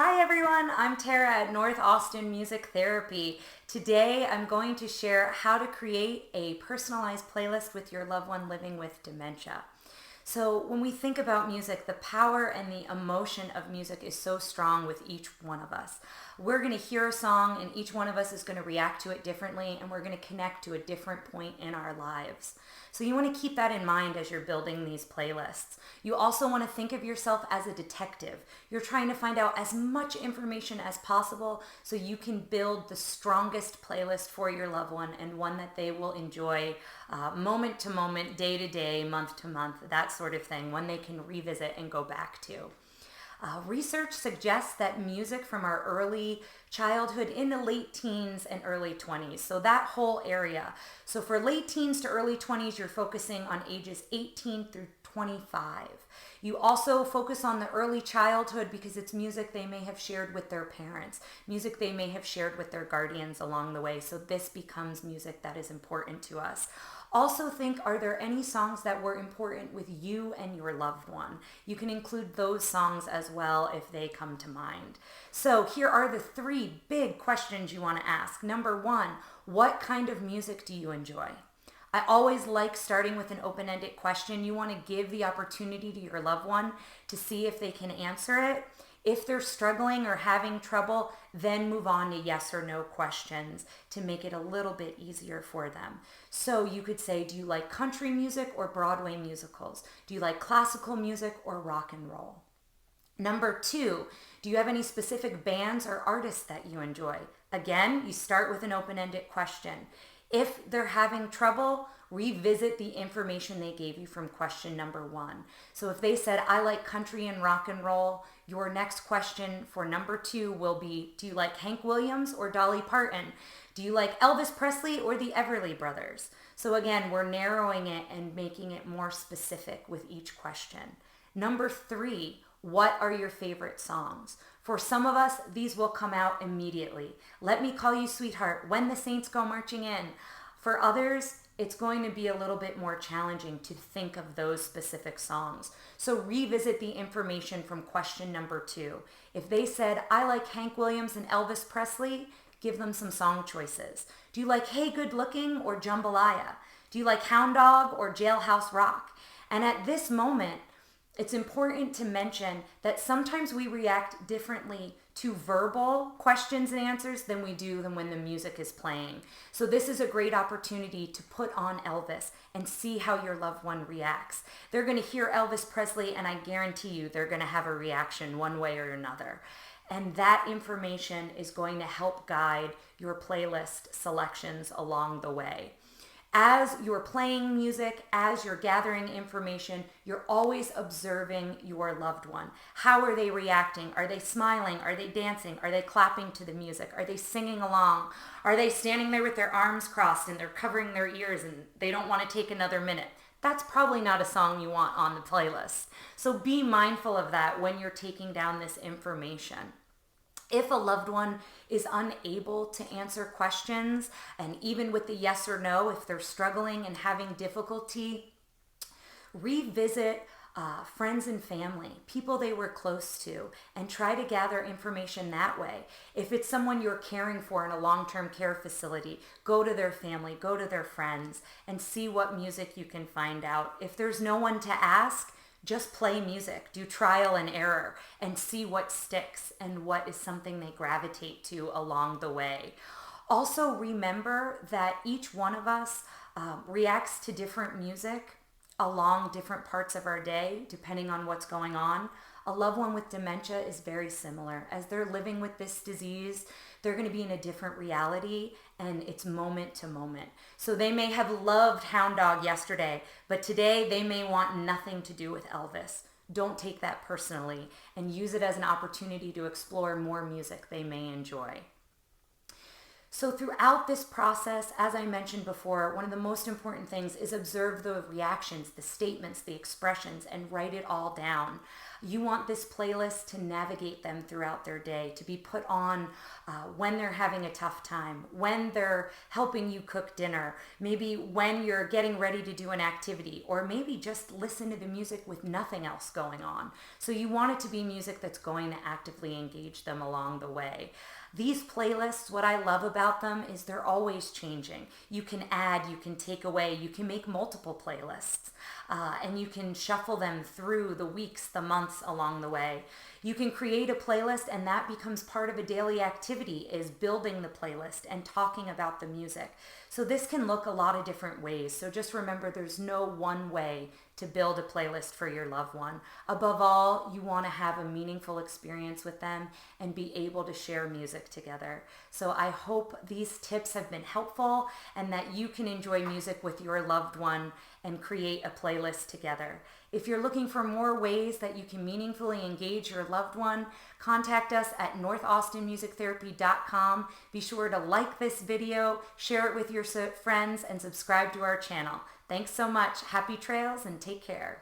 Hi everyone, I'm Tara at North Austin Music Therapy. Today I'm going to share how to create a personalized playlist with your loved one living with dementia. So when we think about music, the power and the emotion of music is so strong with each one of us. We're going to hear a song and each one of us is going to react to it differently, and we're going to connect to a different point in our lives. So you want to keep that in mind as you're building these playlists. You also want to think of yourself as a detective. You're trying to find out as much information as possible so you can build the strongest playlist for your loved one, and one that they will enjoy moment to moment, day to day, month to month, that sort of thing, one they can revisit and go back to. Research suggests that music from our early childhood into late teens and early 20s, so that whole area. So for late teens to early 20s, you're focusing on ages 18 through 25. You also focus on the early childhood because it's music they may have shared with their parents, music they may have shared with their guardians along the way, so this becomes music that is important to us. Also think, are there any songs that were important with you and your loved one? You can include those songs as well if they come to mind. So here are the three big questions you want to ask. Number one, what kind of music do you enjoy? I always like starting with an open-ended question. You want to give the opportunity to your loved one to see if they can answer it. If they're struggling or having trouble, then move on to yes or no questions to make it a little bit easier for them. So you could say, do you like country music or Broadway musicals? Do you like classical music or rock and roll? Number two, do you have any specific bands or artists that you enjoy? Again, you start with an open-ended question. If they're having trouble, revisit the information they gave you from question number one. So if they said, I like country and rock and roll, your next question for number two will be, do you like Hank Williams or Dolly Parton? Do you like Elvis Presley or the Everly Brothers? So again, we're narrowing it and making it more specific with each question. Number three, what are your favorite songs? For some of us, these will come out immediately. Let Me Call You Sweetheart, When the Saints Go Marching In. For others, it's going to be a little bit more challenging to think of those specific songs. So revisit the information from question number two. If they said, I like Hank Williams and Elvis Presley, give them some song choices. Do you like Hey Good Looking or Jambalaya? Do you like Hound Dog or Jailhouse Rock? And at this moment, it's important to mention that sometimes we react differently to verbal questions and answers than we do when the music is playing. So this is a great opportunity to put on Elvis and see how your loved one reacts. They're going to hear Elvis Presley, and I guarantee you they're going to have a reaction one way or another. And that information is going to help guide your playlist selections along the way. As you're playing music, as you're gathering information, you're always observing your loved one. How are they reacting? Are they smiling? Are they dancing? Are they clapping to the music? Are they singing along? Are they standing there with their arms crossed and they're covering their ears and they don't want to take another minute? That's probably not a song you want on the playlist. So be mindful of that when you're taking down this information. If a loved one is unable to answer questions, and even with the yes or no, if they're struggling and having difficulty, revisit friends and family, people they were close to, and try to gather information that way. If it's someone you're caring for in a long-term care facility, go to their family, go to their friends, and see what music you can find out. If there's no one to ask, just play music, do trial and error, and see what sticks and what is something they gravitate to along the way. Also remember that each one of us reacts to different music along different parts of our day, depending on what's going on. A loved one with dementia is very similar. As they're living with this disease, they're going to be in a different reality, and it's moment to moment. So they may have loved Hound Dog yesterday, but today they may want nothing to do with Elvis. Don't take that personally, and use it as an opportunity to explore more music they may enjoy. So throughout this process, as I mentioned before, one of the most important things is observe the reactions, the statements, the expressions, and write it all down. You want this playlist to navigate them throughout their day, to be put on when they're having a tough time, when they're helping you cook dinner, maybe when you're getting ready to do an activity, or maybe just listen to the music with nothing else going on. So you want it to be music that's going to actively engage them along the way. These playlists, what I love about them is they're always changing. You can add, you can take away, you can make multiple playlists, and you can shuffle them through the weeks, the months along the way. You can create a playlist, and that becomes part of a daily activity, is building the playlist and talking about the music. So this can look a lot of different ways. So just remember, there's no one way to build a playlist for your loved one. Above all, you want to have a meaningful experience with them and be able to share music together. So I hope these tips have been helpful and that you can enjoy music with your loved one and create a playlist together. If you're looking for more ways that you can meaningfully engage your loved one, contact us at northaustinmusictherapy.com. Be sure to like this video, share it with your friends, and subscribe to our channel. Thanks so much. Happy trails and take care.